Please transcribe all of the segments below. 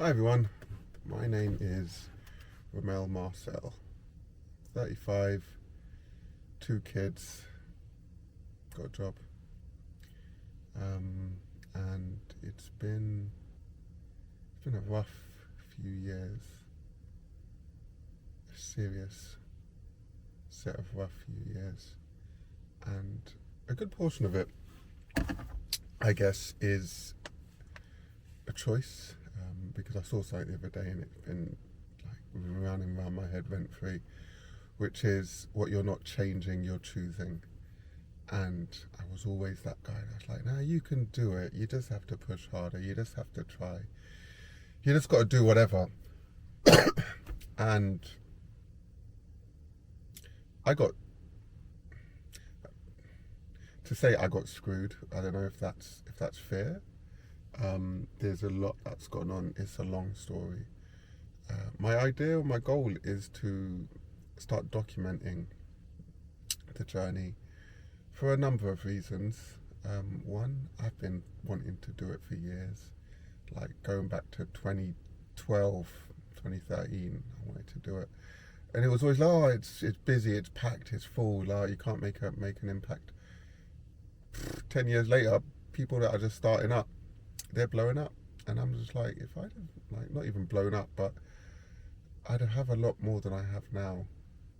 Hi everyone, my name is Ramel Marcel, 35, 2 kids, got a job, and it's been a rough few years, a serious set of rough few years, and a good portion of it, I guess, is a choice. Because I saw something the other day and it's been like running around my head rent free, which is what you're not changing, you're choosing. And I was always that guy that's like, no, you can do it. You just have to push harder. You just have to try. You just got to do whatever. And I got to say I got screwed. I don't know if that's fair. There's a lot that's gone on. It's a long story. My idea, my goal is to start documenting the journey for a number of reasons. One, I've been wanting to do it for years, like going back to 2012, 2013. I wanted to do it, and it was always like, oh, it's busy, it's packed, it's full. Like you can't make an impact. 10 years later, people that are just starting up, they're blowing up, and I'm just like, if I'd have not even blown up, but I'd have a lot more than I have now,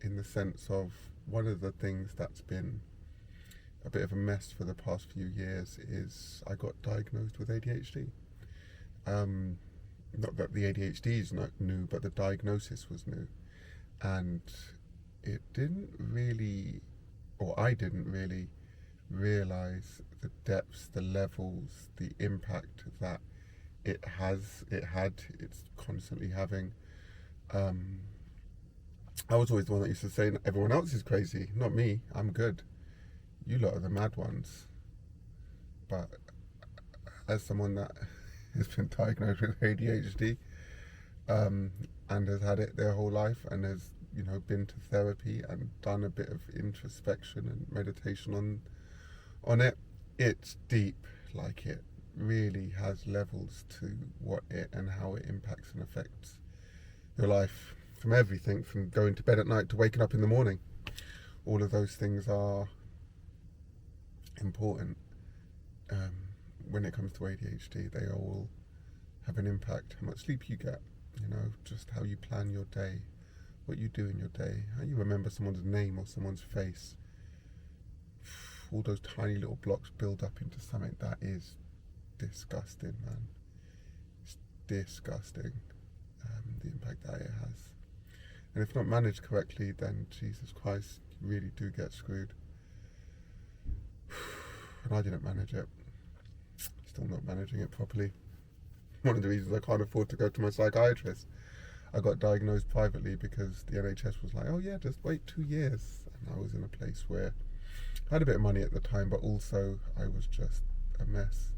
in the sense of one of the things that's been a bit of a mess for the past few years is I got diagnosed with ADHD. Not that the ADHD is not new, but the diagnosis was new, and it didn't really, or I didn't really realize the depths, the levels, the impact that it's constantly having. I was always the one that used to say everyone else is crazy, not me, I'm good. You lot are the mad ones. But as someone that has been diagnosed with ADHD, and has had it their whole life and has, been to therapy and done a bit of introspection and meditation on it, it's deep. Like, it really has levels to what it and how it impacts and affects your life, from everything from going to bed at night to waking up in the morning. All of those things are important. When it comes to ADHD, they all have an impact. How much sleep you get, just how you plan your day, what you do in your day, how you remember someone's name or someone's face. All those tiny little blocks build up into something that is disgusting, man. It's disgusting, the impact that it has. And if not managed correctly, then Jesus Christ, you really do get screwed. And I didn't manage it. Still not managing it properly. One of the reasons I can't afford to go to my psychiatrist. I got diagnosed privately because the NHS was like, oh yeah, just wait 2 years. And I was in a place where I had a bit of money at the time, but also I was just a mess.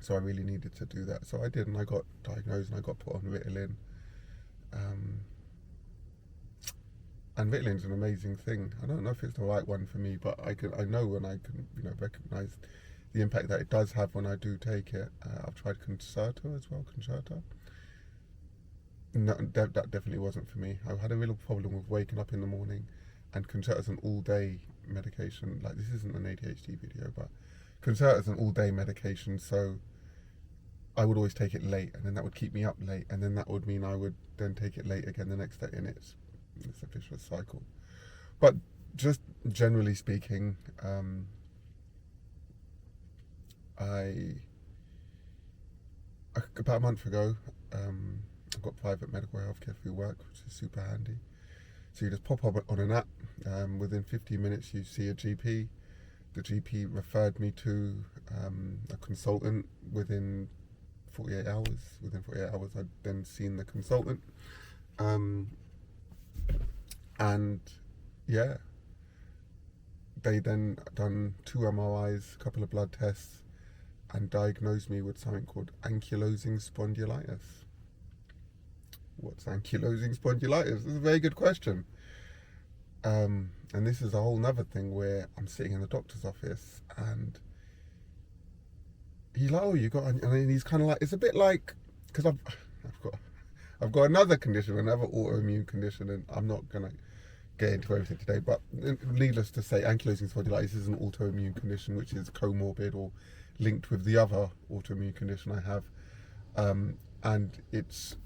So I really needed to do that. So I did, and I got diagnosed and I got put on Ritalin. And Ritalin's an amazing thing. I don't know if it's the right one for me, but I know when I can, recognise the impact that it does have when I do take it. I've tried Concerta as well, Concerta. No, that definitely wasn't for me. I had a real problem with waking up in the morning, and Concerta's an all-day medication. Like, this isn't an ADHD video, but Concerta's an all-day medication, so I would always take it late, and then that would keep me up late, and then that would mean I would then take it late again the next day, and it's a vicious cycle. But just generally speaking, about a month ago, I got private medical healthcare through work, which is super handy. So you just pop up on an app. Within 15 minutes, you see a GP. The GP referred me to a consultant within 48 hours. Within 48 hours, I'd then seen the consultant. And yeah, they then done 2 MRIs, a couple of blood tests, and diagnosed me with something called ankylosing spondylitis. What's ankylosing spondylitis? That's a very good question. And this is a whole nother thing where I'm sitting in the doctor's office and he's like, oh, you got, and then he's kind of like, it's a bit like, because I've got another condition, another autoimmune condition, and I'm not gonna get into everything today, but needless to say, ankylosing spondylitis is an autoimmune condition which is comorbid or linked with the other autoimmune condition I have, and it's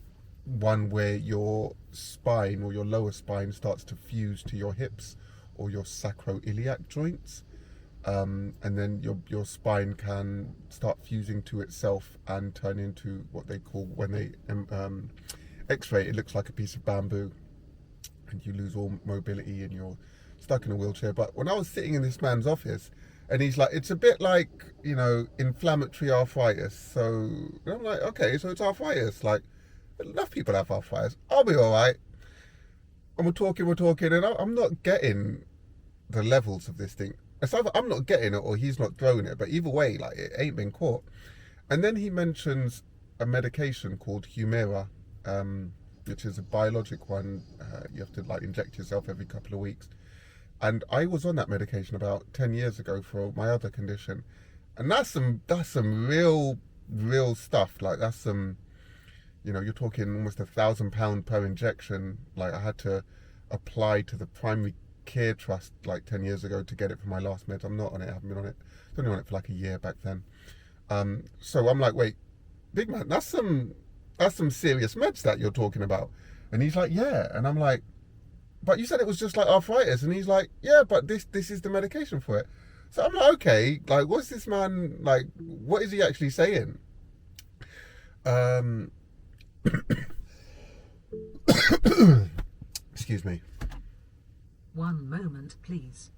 one where your spine or your lower spine starts to fuse to your hips or your sacroiliac joints, and then your spine can start fusing to itself and turn into what they call, when they x-ray, it looks like a piece of bamboo, and you lose all mobility and you're stuck in a wheelchair. But when I was sitting in this man's office, and he's like, it's a bit like, inflammatory arthritis. So I'm like, okay, so it's arthritis. Like, enough people have arthritis. I'll be all right. And we're talking, and I'm not getting the levels of this thing. It's either I'm not getting it or he's not throwing it. But either way, like, it ain't been caught. And then he mentions a medication called Humira, which is a biologic one. You have to like inject yourself every couple of weeks. And I was on that medication about 10 years ago for my other condition. And that's some real stuff. Like, that's some, you're talking almost £1,000 per injection. Like, I had to apply to the primary care trust like 10 years ago to get it for my last meds. I'm not on it, I haven't been on it. I was only on it for like a year back then. So I'm like, wait, big man, that's some serious meds that you're talking about. And he's like, yeah. And I'm like, but you said it was just like arthritis. And he's like, yeah, but this is the medication for it. So I'm like, okay, like, what's this man, like, what is he actually saying? Excuse me. One moment, please.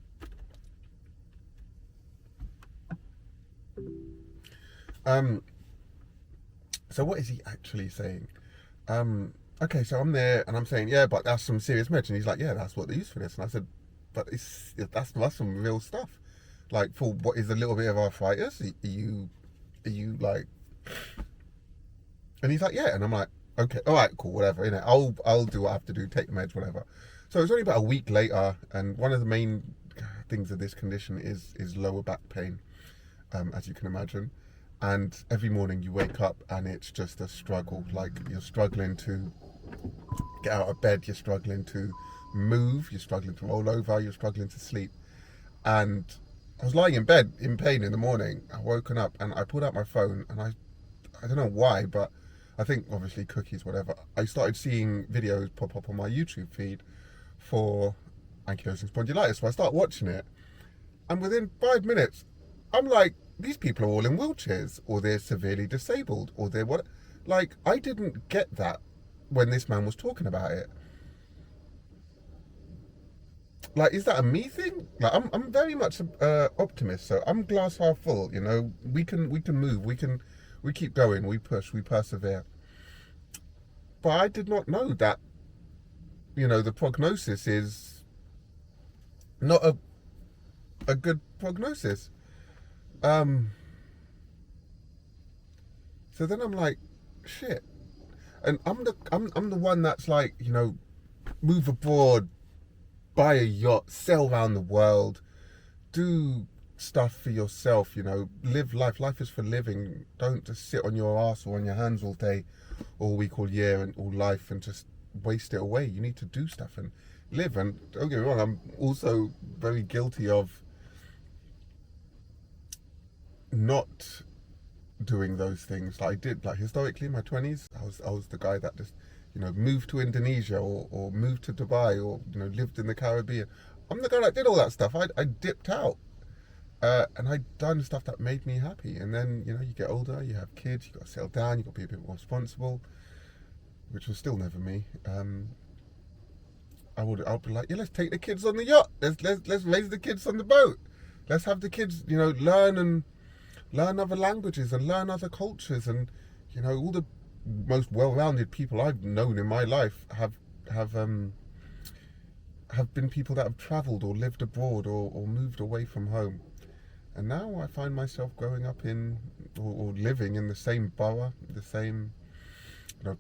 So what is he actually saying? Okay, so I'm there and I'm saying, yeah, but that's some serious meds. And he's like, yeah, that's what they use for this. And I said, but that's some real stuff. Like, for what is a little bit of arthritis, are you like? And he's like, yeah. And I'm like, okay, all right, cool, whatever. I'll do what I have to do, take the meds, whatever. So it's only about a week later, and one of the main things of this condition is lower back pain, as you can imagine. And every morning you wake up and it's just a struggle. Like, you're struggling to get out of bed, you're struggling to move, you're struggling to roll over, you're struggling to sleep. And I was lying in bed in pain in the morning. I woken up and I pulled out my phone, and I don't know why, but I think obviously cookies, whatever. I started seeing videos pop up on my YouTube feed for ankylosing spondylitis. So I start watching it, and within 5 minutes, I'm like, these people are all in wheelchairs, or they're severely disabled, or they're what? Like, I didn't get that when this man was talking about it. Like, is that a me thing? Like, I'm very much optimist, so I'm glass half full. We can move, we keep going, we push, we persevere. But I did not know that, the prognosis is not a good prognosis. So then I'm like, shit. And I'm the one that's like, move abroad, buy a yacht, sail around the world, do stuff for yourself, live life. Life is for living. Don't just sit on your ass or on your hands all day, all week, all year, and all life, and just waste it away. You need to do stuff and live. And don't get me wrong, I'm also very guilty of not doing those things. Like, I did, like, historically in my 20s, I was the guy that just, moved to Indonesia or moved to Dubai, or, lived in the Caribbean. I'm the guy that did all that stuff. I dipped out, and I'd done stuff that made me happy. And then, you get older, you have kids, you got to settle down, you got to be a bit more responsible, which was still never me. I'll be like, yeah, let's take the kids on the yacht. Let's raise the kids on the boat. Let's have the kids, learn other languages and learn other cultures. And, all the most well-rounded people I've known in my life have been people that have travelled or lived abroad or moved away from home. And now I find myself growing up in or living in the same borough, the same,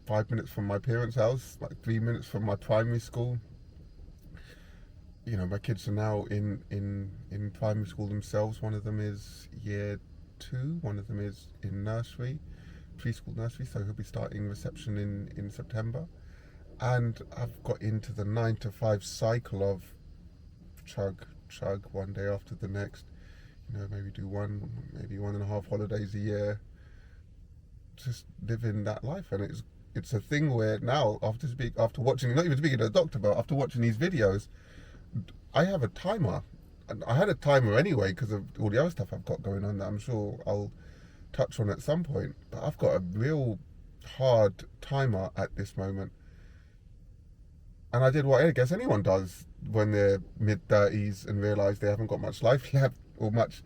5 minutes from my parents' house, like 3 minutes from my primary school. My kids are now in primary school themselves. One of them is year 2. One of them is in nursery, preschool nursery, so he'll be starting reception in September. And I've got into the 9 to 5 cycle of chug, one day after the next. Maybe do maybe 1.5 holidays a year. Just living that life, and it's a thing where now after watching, not even speaking to a doctor, but after watching these videos, I have a timer. And I had a timer anyway because of all the other stuff I've got going on that I'm sure I'll touch on at some point. But I've got a real hard timer at this moment. And I did what I guess anyone does when they're mid-30s and realise they haven't got much life left, or much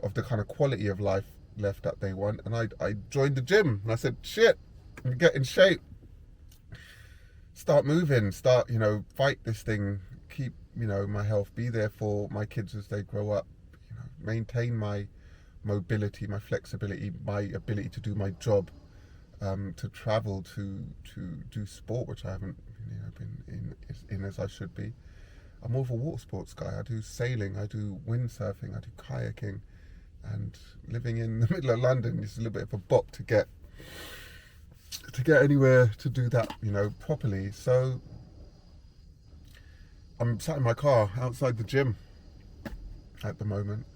of the kind of quality of life left that they want. And I joined the gym, and I said, shit, get in shape. Start moving, fight this thing, keep, my health, be there for my kids as they grow up, maintain my mobility, my flexibility, my ability to do my job, to travel, to do sport, which I haven't been in as I should be. I'm more of a water sports guy. I do sailing, I do windsurfing, I do kayaking, and living in the middle of London is a little bit of a bop to get anywhere to do that, properly. So I'm sat in my car outside the gym at the moment.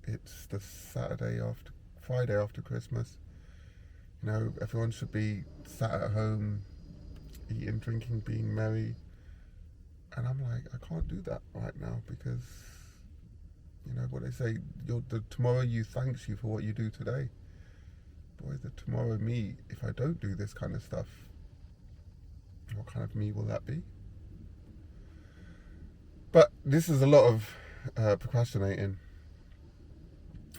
It's the Friday after Christmas. Everyone should be sat at home, eating, drinking, being merry. And I'm like, I can't do that right now because, what they say, the tomorrow you thanks you for what you do today. Boy, the tomorrow me, if I don't do this kind of stuff, what kind of me will that be? But this is a lot of procrastinating,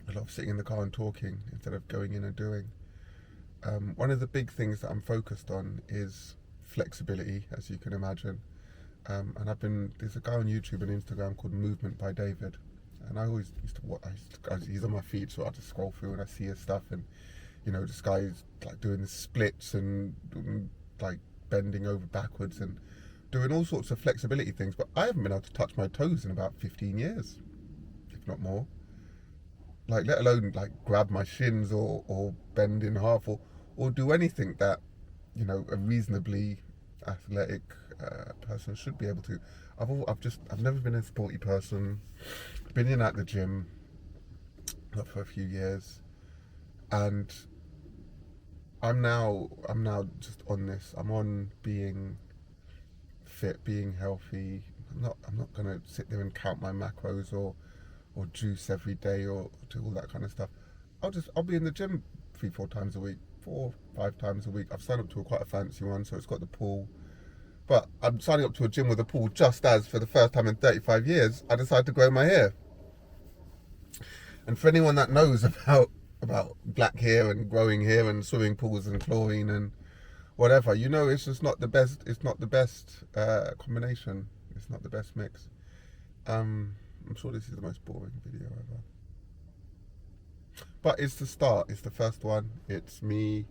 a lot of sitting in the car and talking instead of going in and doing. One of the big things that I'm focused on is flexibility, as you can imagine. And there's a guy on YouTube and Instagram called Movement by David. And I always used to watch, he's on my feed, so I just scroll through and I see his stuff. And, this guy's like doing the splits and like bending over backwards and doing all sorts of flexibility things. But I haven't been able to touch my toes in about 15 years, if not more. Like, let alone like grab my shins or bend in half or do anything that, a reasonably athletic person should be able to. I've never been a sporty person. Been in at the gym, not for a few years, and I'm now just on this. I'm on being fit, being healthy. I'm not gonna sit there and count my macros or juice every day or do all that kind of stuff. I'll be in the gym 3-4 times a week, 4-5 times a week. I've signed up to quite a fancy one, so it's got the pool. But I'm signing up to a gym with a pool just as, for the first time in 35 years, I decided to grow my hair. And for anyone that knows about black hair and growing hair and swimming pools and chlorine and whatever, it's just not the best. It's not the best combination. It's not the best mix. I'm sure this is the most boring video ever. But it's the start. It's the first one. It's me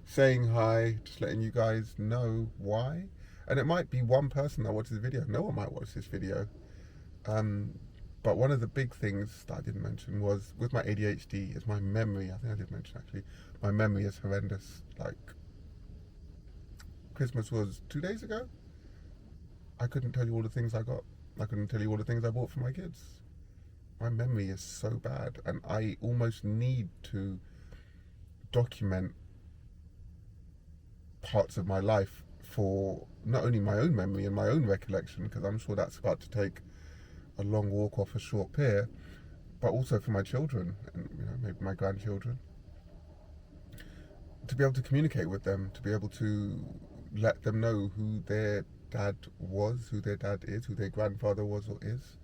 saying hi, just letting you guys know why. And it might be one person that watches the video. No one might watch this video. But one of the big things that I didn't mention was, with my ADHD, is my memory. I think I did mention, actually. My memory is horrendous. Like, Christmas was 2 days ago. I couldn't tell you all the things I got. I couldn't tell you all the things I bought for my kids. My memory is so bad, and I almost need to document parts of my life for not only my own memory and my own recollection, because I'm sure that's about to take a long walk off a short pier, but also for my children and maybe my grandchildren, to be able to communicate with them, to be able to let them know who their dad was, who their dad is, who their grandfather was or is,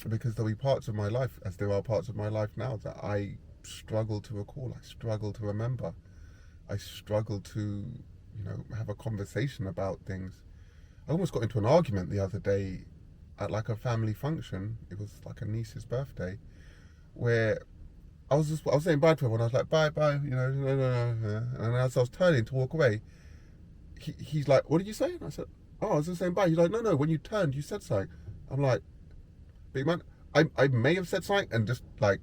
because there'll be parts of my life, as there are parts of my life now, that I struggle to recall, I struggle to remember, I struggle to have a conversation about things. I almost got into an argument the other day at like a family function. It was like a niece's birthday, where I was saying bye to everyone. I was like, bye, no. And as I was turning to walk away, he's like, what did you say? And I said, oh, I was just saying bye. He's like, no, when you turned, you said something. I'm like, big man. I may have said something and just like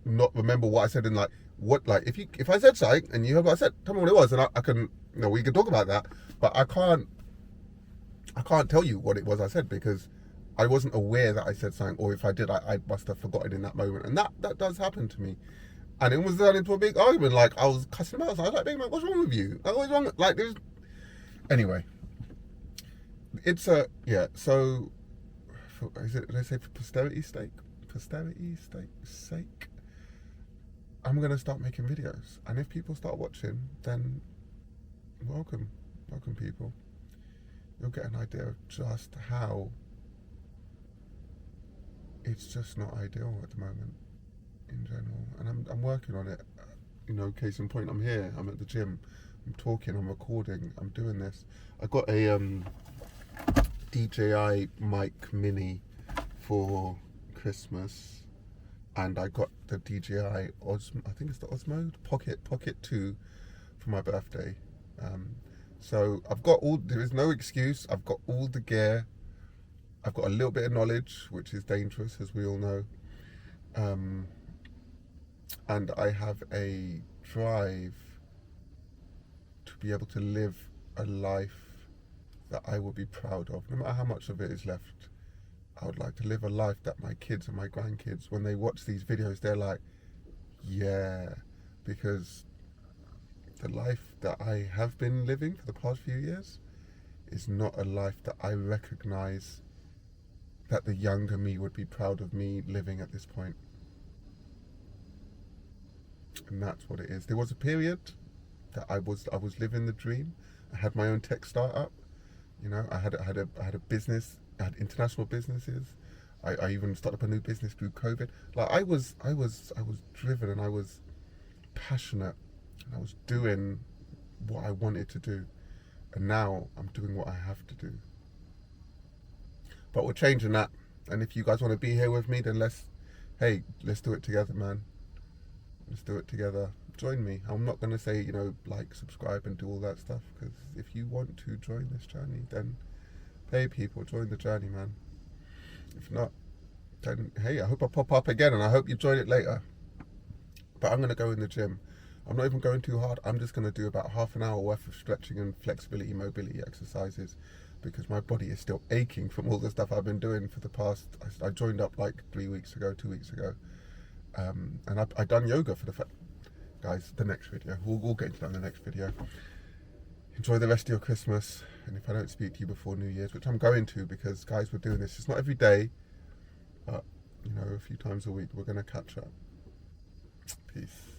not remember what I said, and like what, like if I said something and you heard what I said, tell me what it was, and I can, you know, we can talk about that. But I can't tell you what it was I said because I wasn't aware that I said something, or if I did, I must have forgotten in that moment, and that does happen to me. And it was turned into a big argument. Like I was cussing him out. I was like, "Big man, what's wrong with you? Like, what's wrong?" Like there's anyway. It's a yeah. So is it? They say for posterity's sake. I'm gonna start making videos, and if people start watching, then welcome people. You'll get an idea of just how it's just not ideal at the moment in general, and I'm working on it. You know, case in point, I'm here. I'm at the gym. I'm talking. I'm recording. I'm doing this. I got a DJI mic mini for Christmas, and I got the DJI Osmo. I think it's the Osmo Pocket 2 for my birthday. So I've got all. There is no excuse. I've got all the gear. I've got a little bit of knowledge, which is dangerous, as we all know. And I have a drive to be able to live a life that I will be proud of, no matter how much of it is left. I would like to live a life that my kids and my grandkids, when they watch these videos, they're like, yeah, because the life that I have been living for the past few years is not a life that I recognize that the younger me would be proud of me living at this point. And that's what it is. There was a period that I was living the dream. I had my own tech startup. You know, I had a business. I had international businesses. I even started up a new business through COVID. Like I was driven, and I was passionate, and I was doing what I wanted to do. And now I'm doing what I have to do. But we're changing that. And if you guys want to be here with me, then let's do it together, man. Let's do it together. Join me. I'm not going to say, you know, like, subscribe and do all that stuff, because if you want to join this journey, then pay people, join the journey, man. If not, then hey, I hope I pop up again, and I hope you join it later. But I'm going to go in the gym. I'm not even going too hard. I'm just going to do about half an hour worth of stretching and flexibility, mobility exercises, because my body is still aching from all the stuff I've been doing for the past. I joined up like 2 weeks ago, and I done yoga for the guys. The next video, we'll get into that in the next video. Enjoy the rest of your Christmas, and if I don't speak to you before New Year's, which I'm going to, because guys, we're doing this. It's not every day, but you know, a few times a week we're going to catch up. Peace.